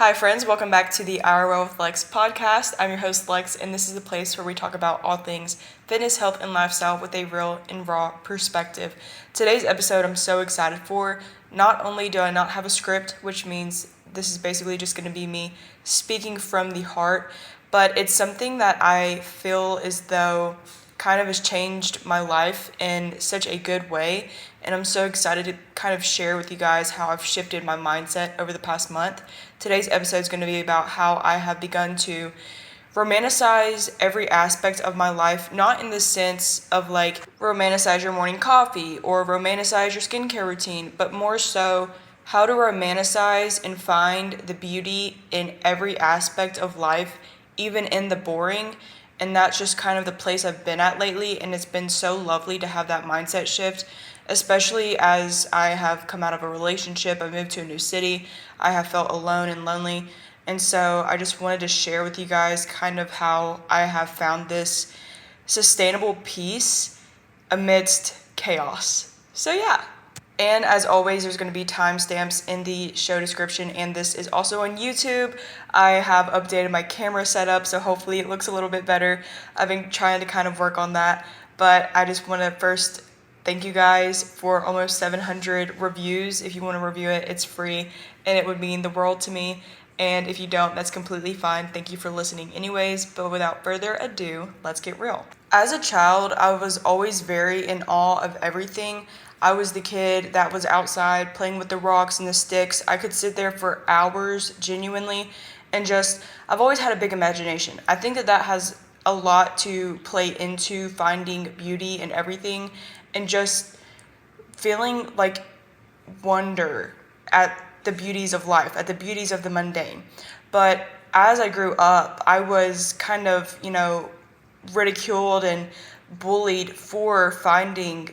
Hi, friends. Welcome back to the IRL with Lex podcast. I'm your host, Lex, and this is the place where we talk about all things fitness, health, and lifestyle with a real and raw perspective. Today's episode I'm so excited for. Not only do I not have a script, which means this is basically just going to be me speaking from the heart, but it's something that I feel as though kind of has changed my life in such a good way, and I'm so excited to kind of share with you guys how I've shifted my mindset over the past month. Today's episode is going to be about how I have begun to romanticize every aspect of my life, not in the sense of like romanticize your morning coffee or romanticize your skincare routine, but more so how to romanticize and find the beauty in every aspect of life, even in the boring. And that's just kind of the place I've been at lately, and it's been so lovely to have that mindset shift, especially as I have come out of a relationship, I moved to a new city, I have felt alone and lonely, and so I just wanted to share with you guys kind of how I have found this sustainable peace amidst chaos. So yeah. And as always, there's going to be timestamps in the show description, and this is also on YouTube. I have updated my camera setup, so hopefully it looks a little bit better. I've been trying to kind of work on that, but I just want to first thank you guys for almost 700 reviews. If you want to review it, it's free, and it would mean the world to me. And if you don't, that's completely fine. Thank you for listening anyways, but without further ado, let's get real. As a child, I was always very in awe of everything. I was the kid that was outside playing with the rocks and the sticks. I could sit there for hours, genuinely, and I've always had a big imagination. I think that has a lot to play into finding beauty in everything and just feeling like wonder at the beauties of life, at the beauties of the mundane. But as I grew up, I was kind of, ridiculed and bullied for finding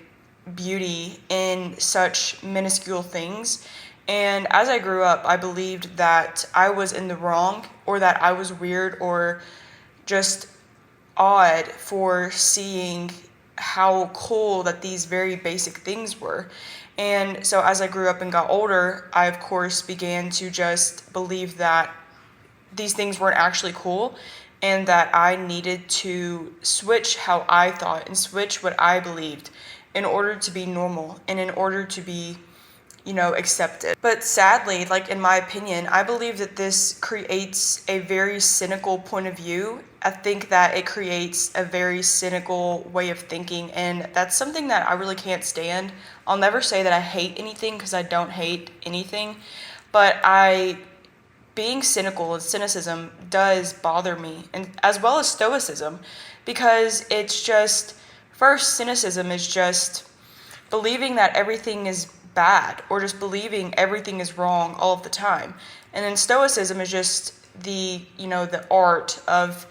beauty in such minuscule things. And as I grew up, I believed that I was in the wrong, or that I was weird or just odd for seeing how cool that these very basic things were. And so as I grew up and got older, I of course began to just believe that these things weren't actually cool, and that I needed to switch how I thought and switch what I believed in order to be normal and in order to be, accepted. But sadly, in my opinion, I believe that this creates a very cynical point of view. I think that it creates a very cynical way of thinking, and that's something that I really can't stand. I'll never say that I hate anything, because I don't hate anything, but being cynical and cynicism does bother me, and as well as stoicism, because it's just, first, cynicism is just believing that everything is bad, or just believing everything is wrong all of the time. And then stoicism is just the art of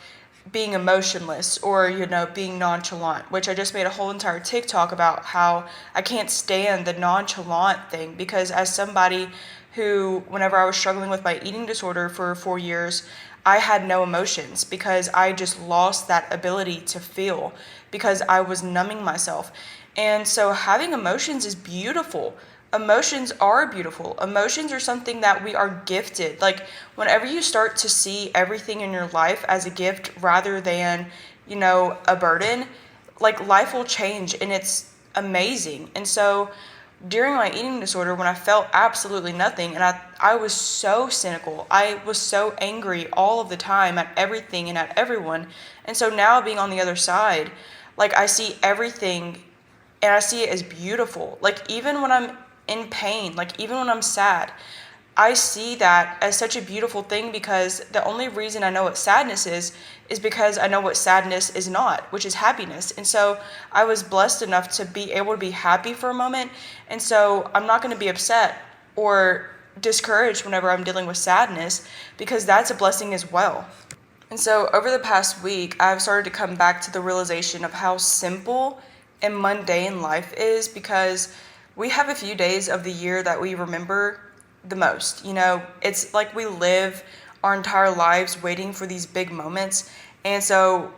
being emotionless, or being nonchalant, which I just made a whole entire TikTok about how I can't stand the nonchalant thing, because as somebody who, whenever I was struggling with my eating disorder for 4 years, I had no emotions, because I just lost that ability to feel, because I was numbing myself. And so having emotions is beautiful. Emotions are beautiful. Emotions are something that we are gifted. Whenever you start to see everything in your life as a gift rather than, a burden, life will change, and it's amazing. And so during my eating disorder, when I felt absolutely nothing, and I was so cynical, I was so angry all of the time at everything and at everyone. And so now, being on the other side, I see everything and I see it as beautiful. Even when I'm in pain, even when I'm sad, I see that as such a beautiful thing, because the only reason I know what sadness is because I know what sadness is not, which is happiness. And so I was blessed enough to be able to be happy for a moment, and so I'm not going to be upset or discouraged whenever I'm dealing with sadness, because that's a blessing as well. And so over the past week, I've started to come back to the realization of how simple and mundane life is, because we have a few days of the year that we remember the most. It's like we live our entire lives waiting for these big moments, and so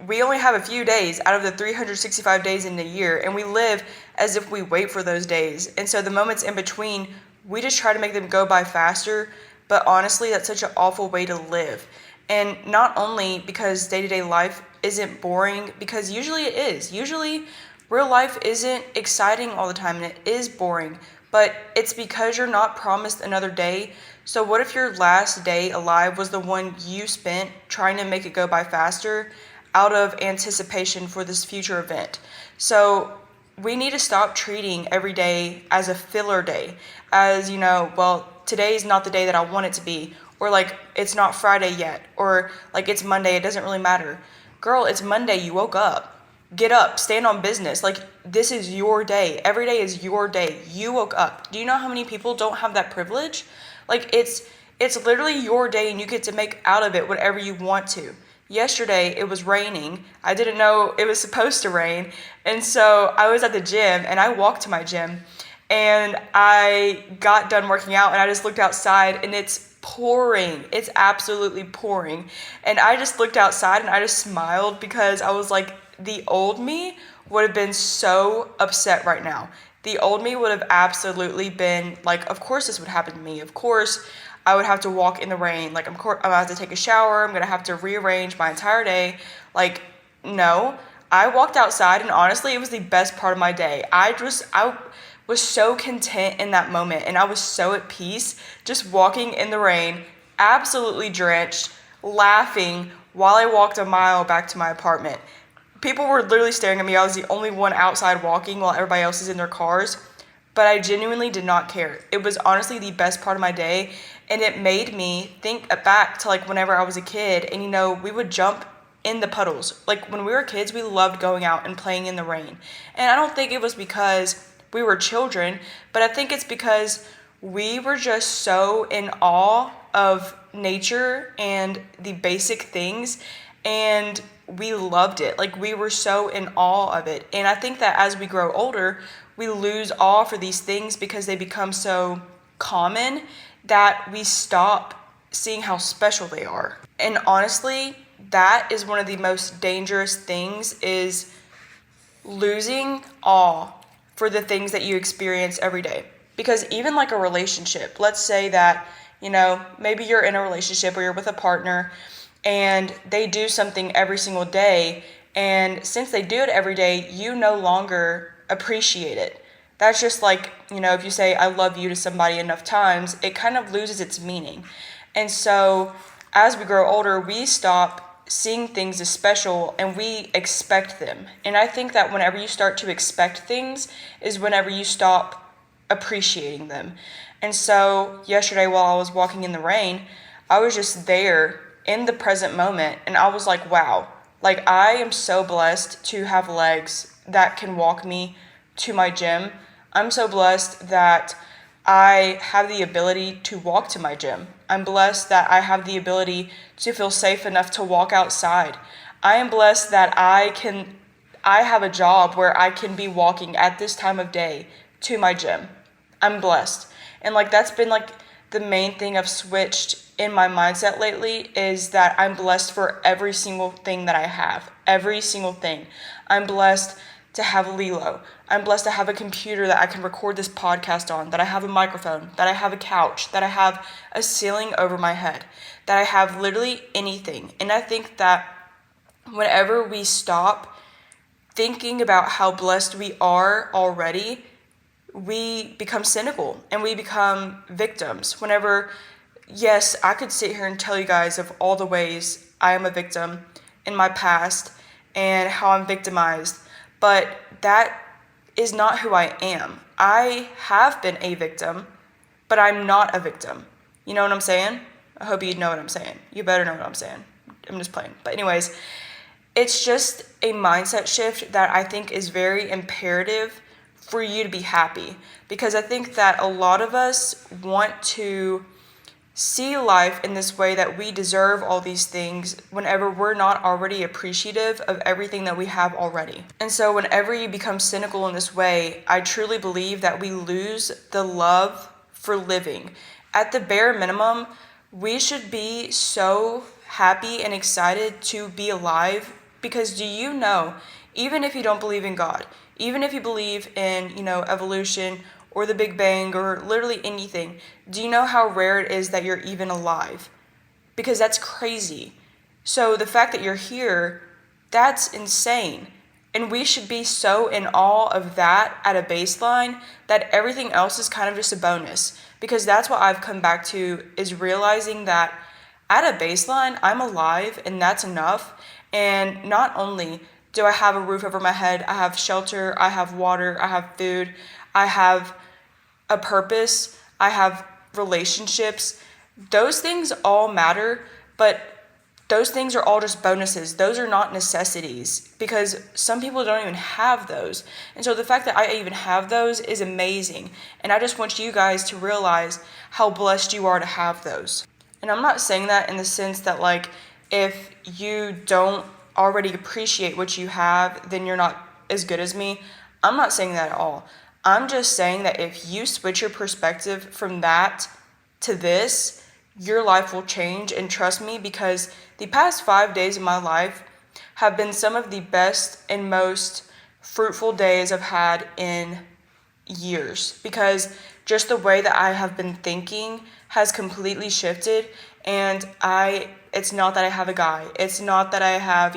we only have a few days out of the 365 days in a year, and we live as if we wait for those days. And so the moments in between, we just try to make them go by faster, but honestly, that's such an awful way to live. And not only because day-to-day life isn't boring, because usually it is. Usually, real life isn't exciting all the time and it is boring, but it's because you're not promised another day. So what if your last day alive was the one you spent trying to make it go by faster out of anticipation for this future event? So we need to stop treating every day as a filler day, as, well, today's not the day that I want it to be, or like it's not Friday yet, or like it's Monday, it doesn't really matter. Girl, it's Monday, you woke up. Get up, stand on business. Like, this is your day. Every day is your day. You woke up. Do you know how many people don't have that privilege? Like, it's literally your day and you get to make out of it whatever you want to. Yesterday, it was raining. I didn't know it was supposed to rain. And so I was at the gym and I walked to my gym and I got done working out and I just looked outside and it's pouring. It's absolutely pouring. And I just looked outside and I just smiled because I was like, the old me would have been so upset right now. The old me would have absolutely been like, of course this would happen to me. Of course I would have to walk in the rain. Like, I'm going to have to take a shower. I'm going to have to rearrange my entire day. Like, no. I walked outside and honestly, it was the best part of my day. I was so content in that moment and I was so at peace just walking in the rain, absolutely drenched, laughing while I walked a mile back to my apartment. People were literally staring at me. I was the only one outside walking while everybody else is in their cars. But I genuinely did not care. It was honestly the best part of my day. And it made me think back to like whenever I was a kid. And we would jump in the puddles. Like when we were kids, we loved going out and playing in the rain. And I don't think it was because we were children. But I think it's because we were just so in awe of nature and the basic things. And we loved it. Like, we were so in awe of it. And I think that as we grow older, we lose awe for these things because they become so common that we stop seeing how special they are. And honestly, that is one of the most dangerous things, is losing awe for the things that you experience every day. Because even like a relationship, let's say that, maybe you're in a relationship or you're with a partner and they do something every single day, and since they do it every day, you no longer appreciate it. That's just like, if you say I love you to somebody enough times, it kind of loses its meaning. And so as we grow older, we stop seeing things as special and we expect them. And I think that whenever you start to expect things is whenever you stop appreciating them. And so yesterday while I was walking in the rain, I was just there in the present moment, and I was like, wow, like I am so blessed to have legs that can walk me to my gym. I'm so blessed that I have the ability to walk to my gym. I'm blessed that I have the ability to feel safe enough to walk outside. I am blessed that I have a job where I can be walking at this time of day to my gym. I'm blessed. And like that's been like the main thing I've switched in my mindset lately, is that I'm blessed for every single thing that I have. Every single thing. I'm blessed to have Lilo. I'm blessed to have a computer that I can record this podcast on, that I have a microphone, that I have a couch, that I have a ceiling over my head, that I have literally anything. And I think that whenever we stop thinking about how blessed we are already, we become cynical and we become victims. Whenever, yes, I could sit here and tell you guys of all the ways I am a victim in my past and how I'm victimized, but that is not who I am. I have been a victim, but I'm not a victim. You know what I'm saying? I hope you know what I'm saying. You better know what I'm saying. I'm just playing. But anyways, it's just a mindset shift that I think is very imperative for you to be happy. Because I think that a lot of us want to see life in this way that we deserve all these things whenever we're not already appreciative of everything that we have already. And so whenever you become cynical in this way, I truly believe that we lose the love for living. At the bare minimum, we should be so happy and excited to be alive, because do you know, even if you don't believe in God, even if you believe in, evolution or the Big Bang or literally anything, do you know how rare it is that you're even alive? Because that's crazy. So the fact that you're here, that's insane. And we should be so in awe of that at a baseline that everything else is kind of just a bonus. Because that's what I've come back to, is realizing that at a baseline, I'm alive and that's enough. And not only do I have a roof over my head, I have shelter, I have water, I have food, I have a purpose, I have relationships. Those things all matter, but those things are all just bonuses. Those are not necessities, because some people don't even have those. And so the fact that I even have those is amazing. And I just want you guys to realize how blessed you are to have those. And I'm not saying that in the sense that, like, if you don't already appreciate what you have, then you're not as good as me. I'm not saying that at all. I'm just saying that if you switch your perspective from that to this, your life will change. And trust me, because the past 5 days of my life have been some of the best and most fruitful days I've had in years, because just the way that I have been thinking has completely shifted. And it's not that I have a guy, it's not that I have,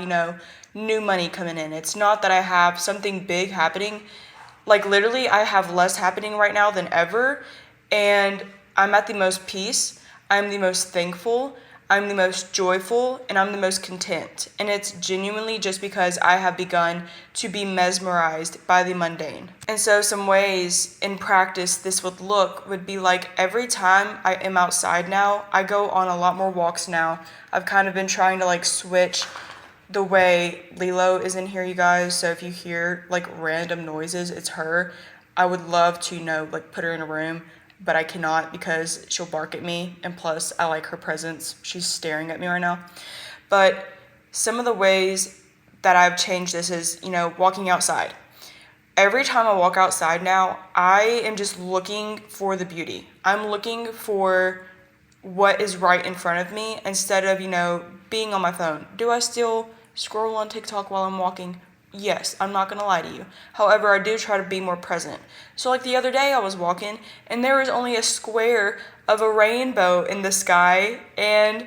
new money coming in, it's not that I have something big happening. Like, literally, I have less happening right now than ever, and I'm at the most peace, I'm the most thankful, I'm the most joyful, and I'm the most content. And it's genuinely just because I have begun to be mesmerized by the mundane. And so some ways in practice this would be like, every time I am outside now, I go on a lot more walks now. I've kind of been trying to like switch the way Lilo is in here, you guys. So if you hear like random noises, it's her. I would love to, put her in a room, but I cannot because she'll bark at me. And plus, I like her presence. She's staring at me right now. But some of the ways that I've changed this is, walking outside. Every time I walk outside now, I am just looking for the beauty. I'm looking for what is right in front of me instead of, being on my phone. Do I still scroll on TikTok while I'm walking? Yes, I'm not gonna lie to you. However, I do try to be more present. So like the other day I was walking and there was only a square of a rainbow in the sky, and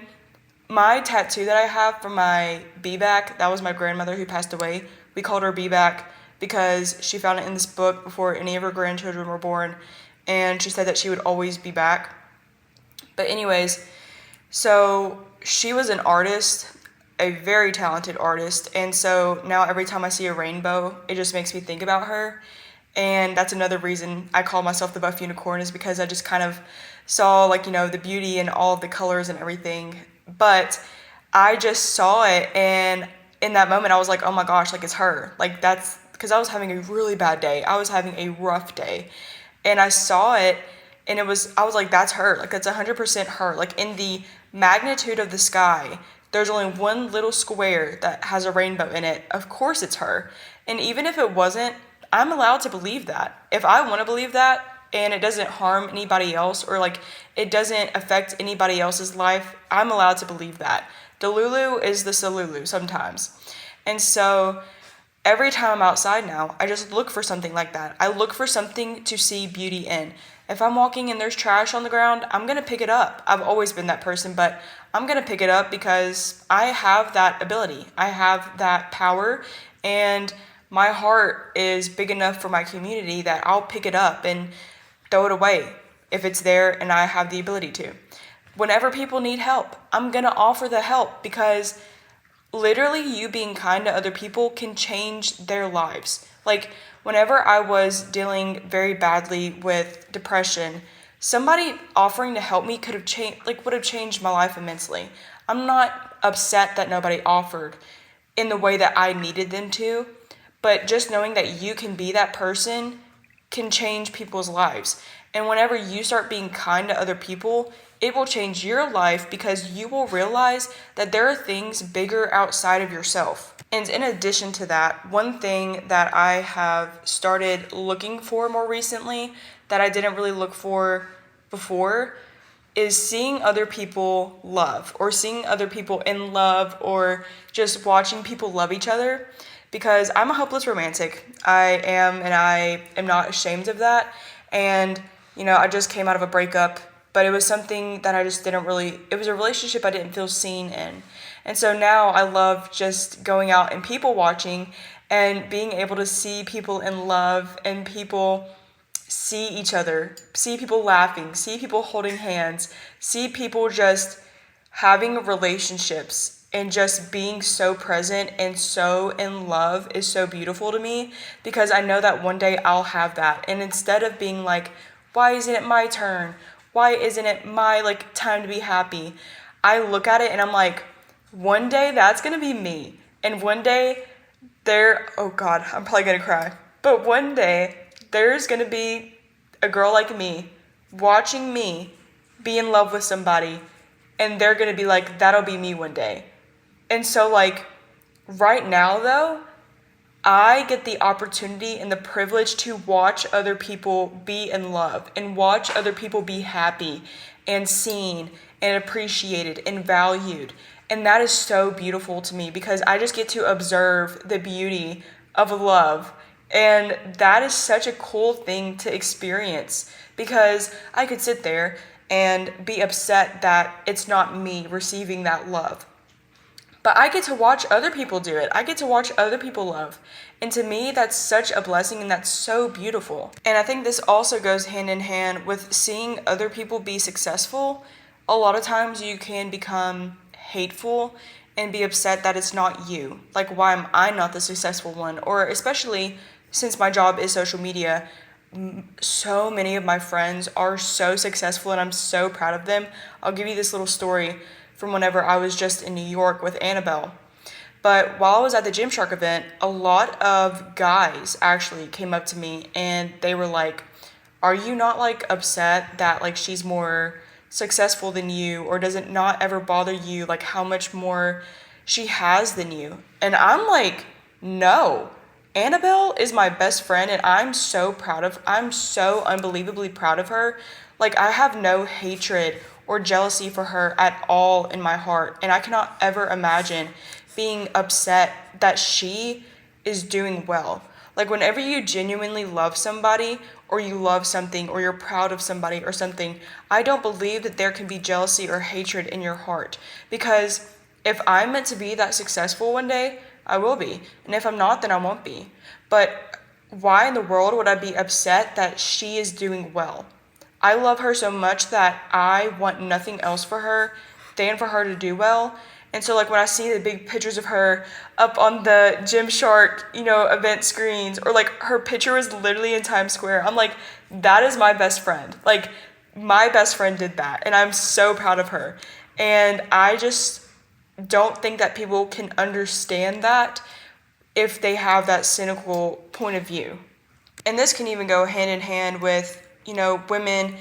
my tattoo that I have for my B-back, that was my grandmother who passed away. We called her B-back because she found it in this book before any of her grandchildren were born, and she said that she would always be back. But anyways, so she was an artist, a very talented artist, and so now every time I see a rainbow, it just makes me think about her. And that's another reason I call myself the buff unicorn, is because I just kind of saw the beauty in all of the colors and everything. But I just saw it, and in that moment I was like, oh my gosh, it's her. That's because I was having a really bad day. I was having a rough day, and I saw it, and I was like, that's her. That's 100% her. In the magnitude of the sky, there's only one little square that has a rainbow in it. Of course it's her. And even if it wasn't, I'm allowed to believe that. If I want to believe that and it doesn't harm anybody else, or it doesn't affect anybody else's life, I'm allowed to believe that. The Lulu is the Salulu sometimes. And so every time I'm outside now, I just look for something like that. I look for something to see beauty in. If I'm walking and there's trash on the ground, I'm going to pick it up. I've always been that person, but I'm going to pick it up because I have that ability. I have that power, and my heart is big enough for my community that I'll pick it up and throw it away if it's there and I have the ability to. Whenever people need help, I'm going to offer the help, because literally you being kind to other people can change their lives. Whenever I was dealing very badly with depression, somebody offering to help me could have would have changed my life immensely. I'm not upset that nobody offered in the way that I needed them to, but just knowing that you can be that person can change people's lives. And whenever you start being kind to other people, it will change your life, because you will realize that there are things bigger outside of yourself. And in addition to that, one thing that I have started looking for more recently that I didn't really look for before is seeing other people love, or seeing other people in love, or just watching people love each other. Because I'm a hopeless romantic. I am, and I am not ashamed of that. And, I just came out of a breakup, but it was something that I just didn't really, it was a relationship I didn't feel seen in. And so now I love just going out and people watching and being able to see people in love and people see each other, see people laughing, see people holding hands, see people just having relationships and just being so present and so in love is so beautiful to me, because I know that one day I'll have that. And instead of being like, why isn't it my turn? Why isn't it my time to be happy? I look at it and I'm like, one day that's going to be me. And one day oh God, I'm probably going to cry. But one day there's going to be a girl like me watching me be in love with somebody, and they're going to be like, that'll be me one day. And so right now though, I get the opportunity and the privilege to watch other people be in love and watch other people be happy and seen and appreciated and valued. And that is so beautiful to me, because I just get to observe the beauty of love. And that is such a cool thing to experience, because I could sit there and be upset that it's not me receiving that love. But I get to watch other people do it. I get to watch other people love. And to me, that's such a blessing, and that's so beautiful. And I think this also goes hand in hand with seeing other people be successful. A lot of times you can become hateful and be upset that it's not you. Like, why am I not the successful one? Or especially since my job is social media, so many of my friends are so successful and I'm so proud of them. I'll give you this little story from whenever I was just in New York with Annabelle. But while I was at the Gymshark event, a lot of guys actually came up to me and they were like, are you not upset that she's more successful than you, or does it not ever bother you how much more she has than you? And I'm like, no. Annabelle is my best friend, and I'm so unbelievably proud of her. I have no hatred or jealousy for her at all in my heart, and I cannot ever imagine being upset that she is doing well. Whenever you genuinely love somebody, or you love something, or you're proud of somebody or something, I don't believe that there can be jealousy or hatred in your heart. Because if I'm meant to be that successful one day, I will be. And if I'm not, then I won't be. But why in the world would I be upset that she is doing well? I love her so much that I want nothing else for her than for her to do well. And so when I see the big pictures of her up on the Gymshark, event screens, or her picture was literally in Times Square, I'm like, that is my best friend. My best friend did that, and I'm so proud of her. And I just don't think that people can understand that if they have that cynical point of view. And this can even go hand in hand with, women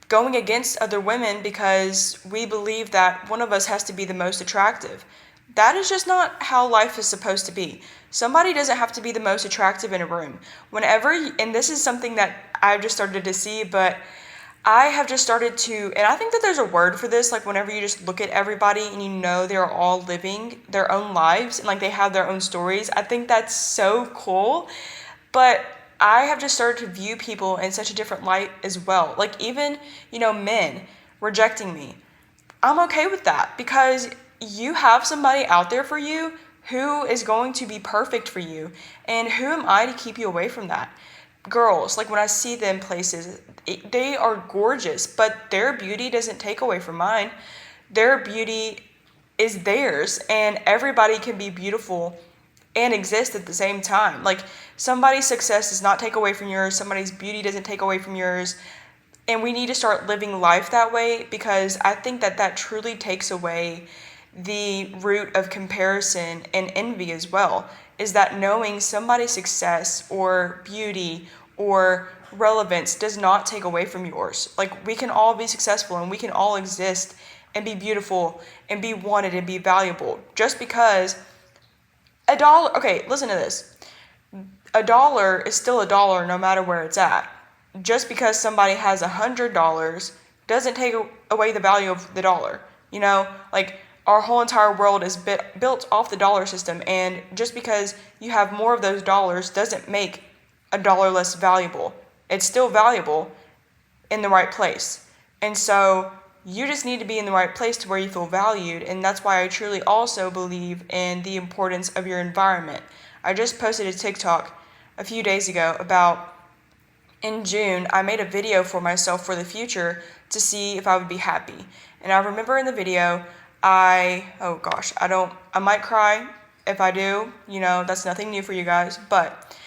going against other women because we believe that one of us has to be the most attractive. That is just not how life is supposed to be. Somebody doesn't have to be the most attractive in a room. And this is something that I've just started to see, but I have just started to, and I think that there's a word for this, whenever you just look at everybody and they're all living their own lives and they have their own stories. I think that's so cool. But I have just started to view people in such a different light as well. Even, men rejecting me. I'm okay with that, because you have somebody out there for you who is going to be perfect for you. And who am I to keep you away from that? Girls, when I see them places, they are gorgeous, but their beauty doesn't take away from mine. Their beauty is theirs, and everybody can be beautiful and exist at the same time. Somebody's success does not take away from yours. Somebody's beauty doesn't take away from yours. And we need to start living life that way, because I think that truly takes away the root of comparison and envy as well, is that knowing somebody's success or beauty or relevance does not take away from yours. We can all be successful and we can all exist and be beautiful and be wanted and be valuable. Just because $1, okay, listen to this. $1 is still $1 no matter where it's at. Just because somebody has $100 doesn't take away the value of the dollar. Our whole entire world is built off the dollar system, and just because you have more of those dollars doesn't make $1 less valuable. It's still valuable in the right place. And so you just need to be in the right place to where you feel valued. And that's why I truly also believe in the importance of your environment. I just posted a TikTok a few days ago about, in June, I made a video for myself for the future to see if I would be happy. And I remember in the video, I might cry if I do, that's nothing new for you guys, but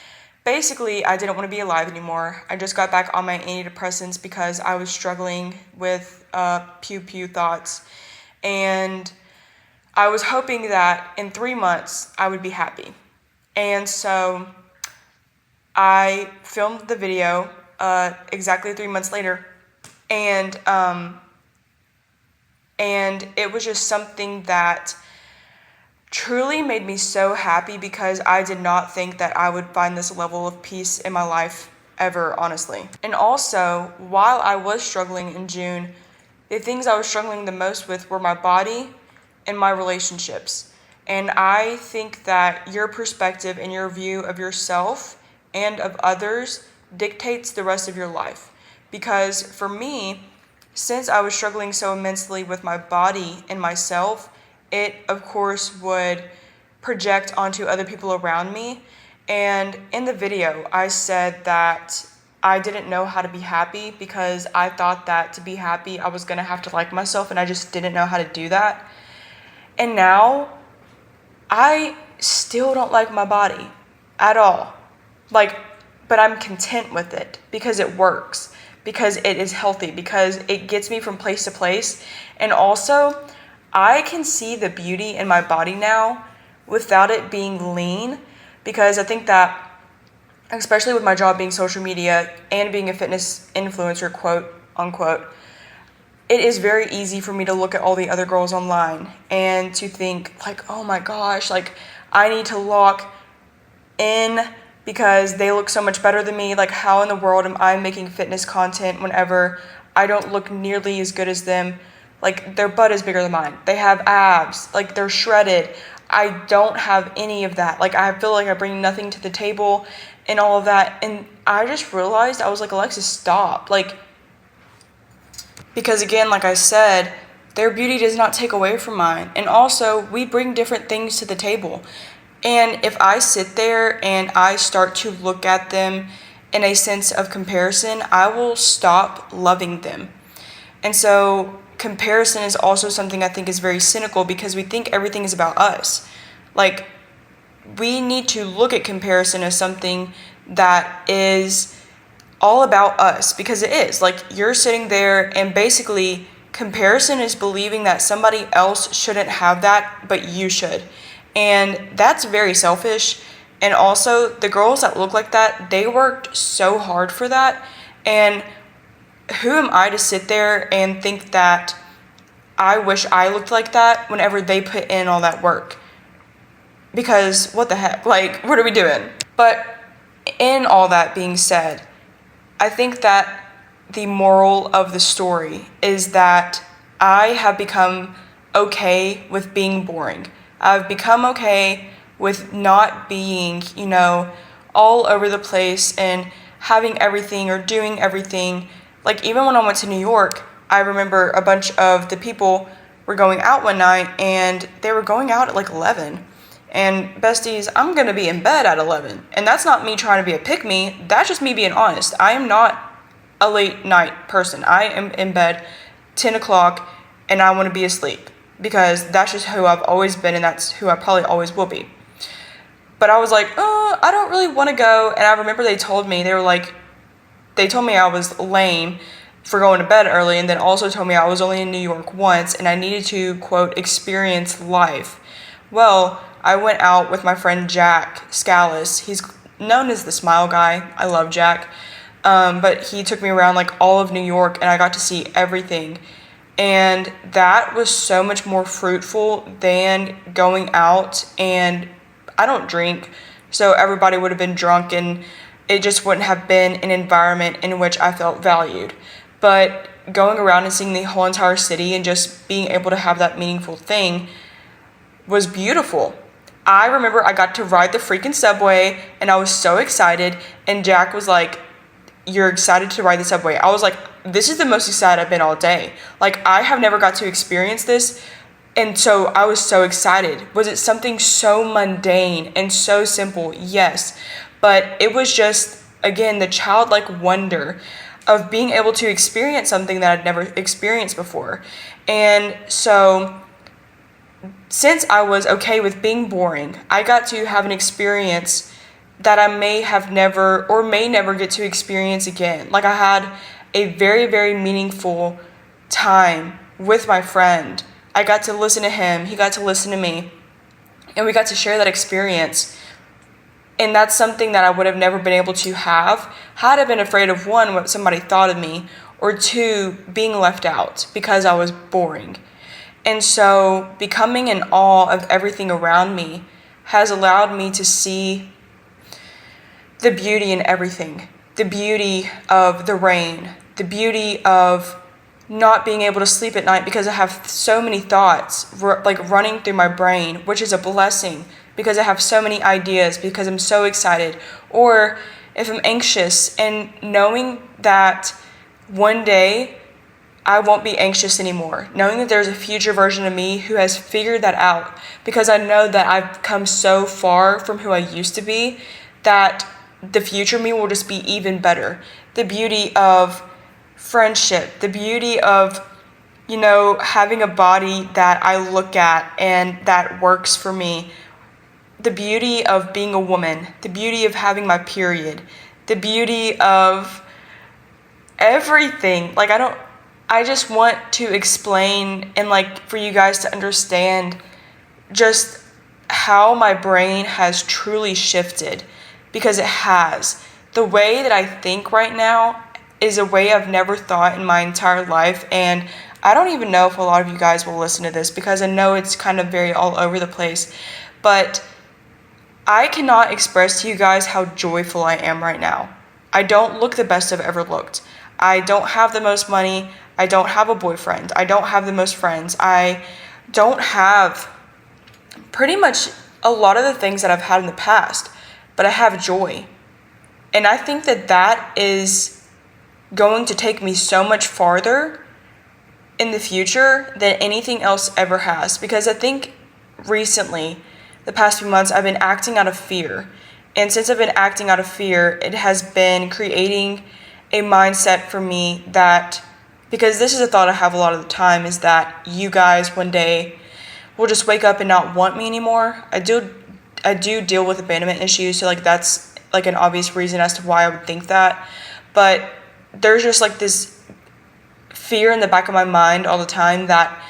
basically, I didn't want to be alive anymore. I just got back on my antidepressants because I was struggling with pew thoughts. And I was hoping that in 3 months, I would be happy. And so I filmed the video exactly 3 months later. And it was just something that truly made me so happy because I did not think that I would find this level of peace in my life ever, honestly. And also, while I was struggling in June, the things I was struggling the most with were my body and my relationships. And I think that your perspective and your view of yourself and of others dictates the rest of your life. Because for me, since I was struggling so immensely with my body and myself, it, of course, would project onto other people around me. And in the video, I said that I didn't know how to be happy because I thought that to be happy, I was going to have to like myself, and I just didn't know how to do that. And now, I still don't like my body at all. But I'm content with it because it works, because it is healthy, because it gets me from place to place. And also, I can see the beauty in my body now without it being lean, because I think that, especially with my job being social media and being a fitness influencer, quote unquote, it is very easy for me to look at all the other girls online and to think like, oh my gosh, like I need to lock in because they look so much better than me. Like, how in the world am I making fitness content whenever I don't look nearly as good as them? Like, their butt is bigger than mine. They have abs. Like, they're shredded. I don't have any of that. Like, I feel like I bring nothing to the table and all of that. And I just realized, I was like, Alexis, stop. Like, because again, like I said, their beauty does not take away from mine. And also, we bring different things to the table. And if I sit there and I start to look at them in a sense of comparison, I will stop loving them. And so comparison is also something I think is very cynical, because we think everything is about us. Like, we need to look at comparison as something that is all about us, because it is. Like, you're sitting there and basically comparison is believing that somebody else shouldn't have that, but you should. And that's very selfish. And also, the girls that look like that, they worked so hard for that. And who am I to sit there and think that I wish I looked like that whenever they put in all that work? Because what the heck? Like, what are we doing? But in all that being said, I think that the moral of the story is that I have become okay with being boring. I've become okay with not being, all over the place and having everything or doing everything. Like, even when I went to New York, I remember a bunch of the people were going out one night, and they were going out at like 11. And besties, I'm going to be in bed at 11. And that's not me trying to be a pick-me. That's just me being honest. I am not a late night person. I am in bed 10 o'clock, and I want to be asleep, because that's just who I've always been, and that's who I probably always will be. But I was like, I don't really want to go. And I remember they told me I was lame for going to bed early, and then also told me I was only in New York once, and I needed to, quote, experience life. Well, I went out with my friend Jack Scallis. He's known as the Smile Guy. I love Jack. But he took me around like all of New York, and I got to see everything. And that was so much more fruitful than going out. And I don't drink, so everybody would have been drunk, and it just wouldn't have been an environment in which I felt valued. But going around and seeing the whole entire city and just being able to have that meaningful thing was beautiful. I remember I got to ride the freaking subway, and I was so excited, and Jack was like, you're excited to ride the subway. I was like, this is the most excited I've been all day. Like, I have never got to experience this. And so I was so excited. Was it something so mundane and so simple? Yes. But it was just, again, the childlike wonder of being able to experience something that I'd never experienced before. And so since I was okay with being boring, I got to have an experience that I may have never or may never get to experience again. Like, I had a very, very meaningful time with my friend. I got to listen to him, he got to listen to me, and we got to share that experience. And that's something that I would have never been able to have had I been afraid of, one, what somebody thought of me, or two, being left out because I was boring. And so becoming in awe of everything around me has allowed me to see the beauty in everything. The beauty of the rain, the beauty of not being able to sleep at night because I have so many thoughts like running through my brain, which is a blessing because I have so many ideas, because I'm so excited. Or if I'm anxious, and knowing that one day I won't be anxious anymore, knowing that there's a future version of me who has figured that out, because I know that I've come so far from who I used to be that the future me will just be even better. The beauty of friendship, the beauty of, having a body that I look at and that works for me, the beauty of being a woman, the beauty of having my period, the beauty of everything. Like, I just want to explain and for you guys to understand just how my brain has truly shifted, because it has. The way that I think right now is a way I've never thought in my entire life, and I don't even know if a lot of you guys will listen to this because I know it's kind of very all over the place, but I cannot express to you guys how joyful I am right now. I don't look the best I've ever looked. I don't have the most money. I don't have a boyfriend. I don't have the most friends. I don't have pretty much a lot of the things that I've had in the past, but I have joy. And I think that that is going to take me so much farther in the future than anything else ever has. Because I think recently, the past few months, I've been acting out of fear. And since I've been acting out of fear, it has been creating a mindset for me that, because this is a thought I have a lot of the time, is that you guys one day will just wake up and not want me anymore. I do deal with abandonment issues, so that's an obvious reason as to why I would think that. But there's just this fear in the back of my mind all the time that,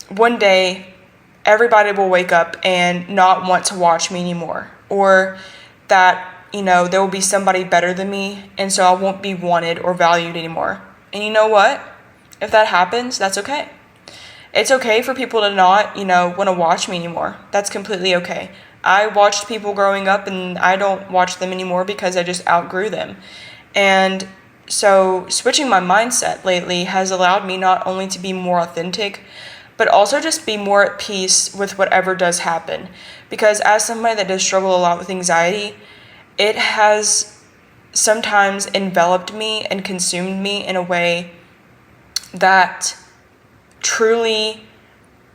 one day everybody will wake up and not want to watch me anymore, or that, there will be somebody better than me, and so I won't be wanted or valued anymore. And you know what? If that happens, that's okay. It's okay for people to not, want to watch me anymore. That's completely okay. I watched people growing up, and I don't watch them anymore because I just outgrew them. And so switching my mindset lately has allowed me not only to be more authentic, but also just be more at peace with whatever does happen. Because as somebody that does struggle a lot with anxiety, it has sometimes enveloped me and consumed me in a way that truly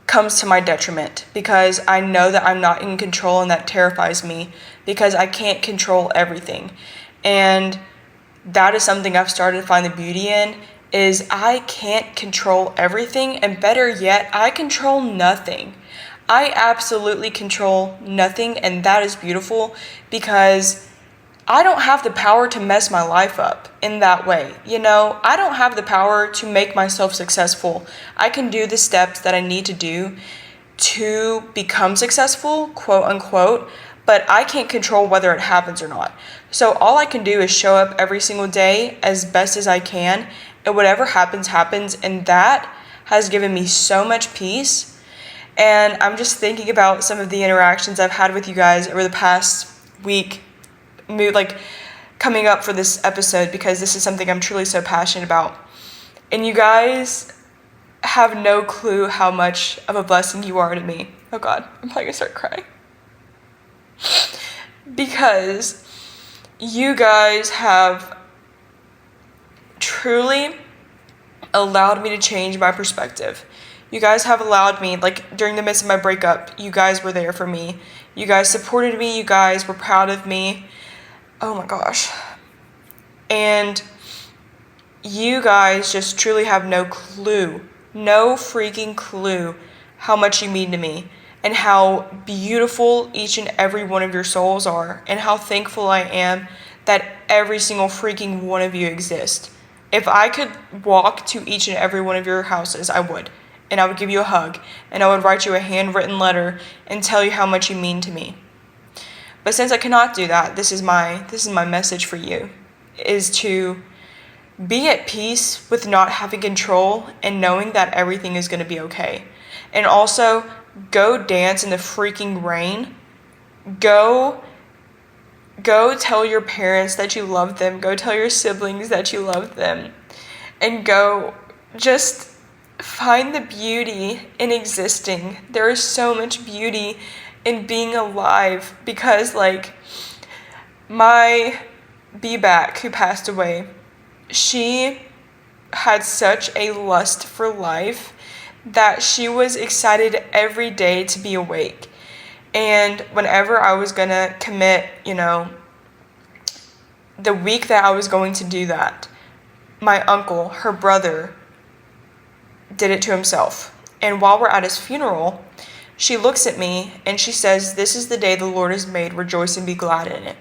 comes to my detriment, because I know that I'm not in control, and that terrifies me because I can't control everything. And that is something I've started to find the beauty in, is I can't control everything, and better yet, I control nothing. I absolutely control nothing, and that is beautiful because I don't have the power to mess my life up in that way. I don't have the power to make myself successful. I can do the steps that I need to do to become successful, quote unquote, but I can't control whether it happens or not. So all I can do is show up every single day as best as I can, and whatever happens, happens, and that has given me so much peace. And I'm just thinking about some of the interactions I've had with you guys over the past week, coming up for this episode, because this is something I'm truly so passionate about. And you guys have no clue how much of a blessing you are to me. Oh God, I'm probably gonna start crying. Because you guys have truly allowed me to change my perspective. You guys have allowed me, like during the midst of my breakup, you guys were there for me. You guys supported me. You guys were proud of me. Oh my gosh. And you guys just truly have no freaking clue how much you mean to me and how beautiful each and every one of your souls are and how thankful I am that every single freaking one of you exist. If I could walk to each and every one of your houses, I would. And I would give you a hug, and I would write you a handwritten letter and tell you how much you mean to me. But since I cannot do that, this is my message for you, is to be at peace with not having control and knowing that everything is going to be okay. And also, go dance in the freaking rain. Go tell your parents that you love them. Go tell your siblings that you love them. And go just find the beauty in existing. There is so much beauty in being alive, because like my B-back who passed away, she had such a lust for life that she was excited every day to be awake. And whenever I was gonna commit, the week that I was going to do that, my uncle, her brother, did it to himself. And while we're at his funeral, she looks at me and she says, "This is the day the Lord has made, rejoice and be glad in it."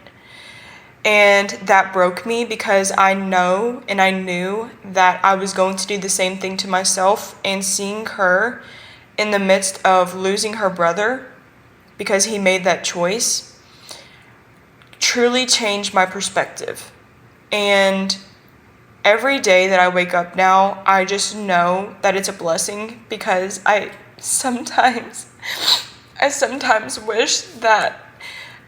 And that broke me, because I knew that I was going to do the same thing to myself. And seeing her in the midst of losing her brother because he made that choice truly changed my perspective. And every day that I wake up now, I just know that it's a blessing, because I sometimes wish that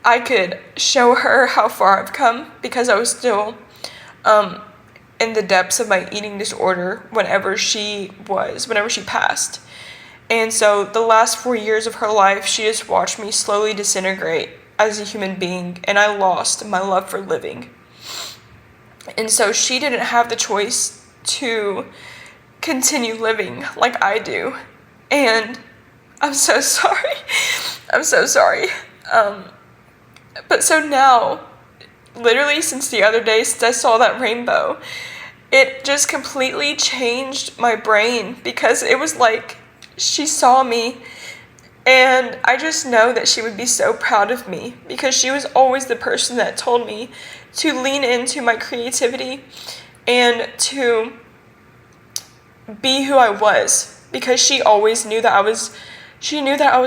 I could show her how far I've come, because I was still in the depths of my eating disorder whenever she passed. And so the last 4 years of her life, she just watched me slowly disintegrate as a human being, and I lost my love for living. And so she didn't have the choice to continue living like I do. And I'm so sorry. I'm so sorry. But so now, literally since the other day, since I saw that rainbow, it just completely changed my brain, because it was like she saw me, and I just know that she would be so proud of me, because she was always the person that told me to lean into my creativity and to be who I was, because she always knew that I was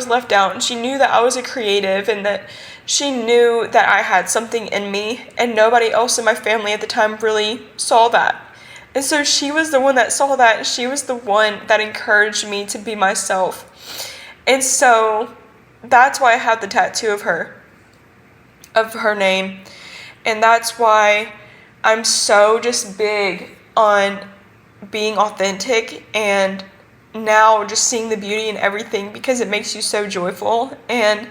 left out, and she knew that I was a creative, and that she knew that I had something in me, and nobody else in my family at the time really saw that. And so she was the one that saw that, and she was the one that encouraged me to be myself. And so that's why I have the tattoo of her name. And that's why I'm so just big on being authentic, and now just seeing the beauty in everything, because it makes you so joyful. And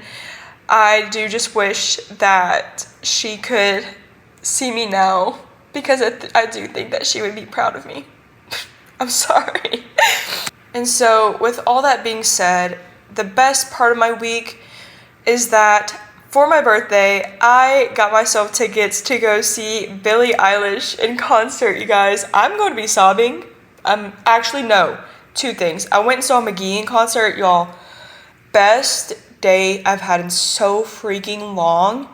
I do just wish that she could see me now, because I do think that she would be proud of me. I'm sorry. And so with all that being said, the best part of my week is that for my birthday, I got myself tickets to go see Billie Eilish in concert, you guys. I'm going to be sobbing. Two things. I went and saw McGee in concert, y'all. Best day I've had in so freaking long.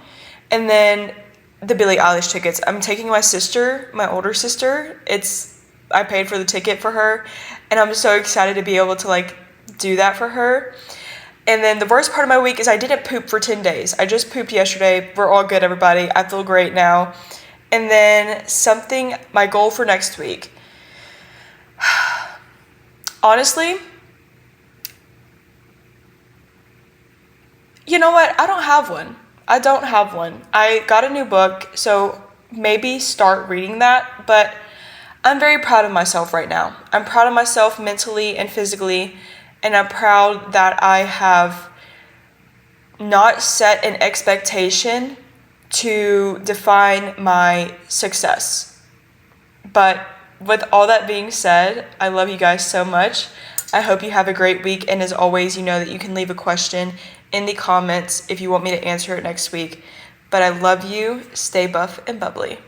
And then the Billie Eilish tickets. I'm taking my sister, my older sister. I paid for the ticket for her, and I'm so excited to be able to do that for her. And then the worst part of my week is I didn't poop for 10 days. I just pooped yesterday. We're all good, everybody. I feel great now. And then my goal for next week. Honestly, you know what? I don't have one. I got a new book, so maybe start reading that, but I'm very proud of myself right now. I'm proud of myself mentally and physically, and I'm proud that I have not set an expectation to define my success. But with all that being said, I love you guys so much. I hope you have a great week. And as always, you know that you can leave a question in the comments if you want me to answer it next week. But I love you. Stay buff and bubbly.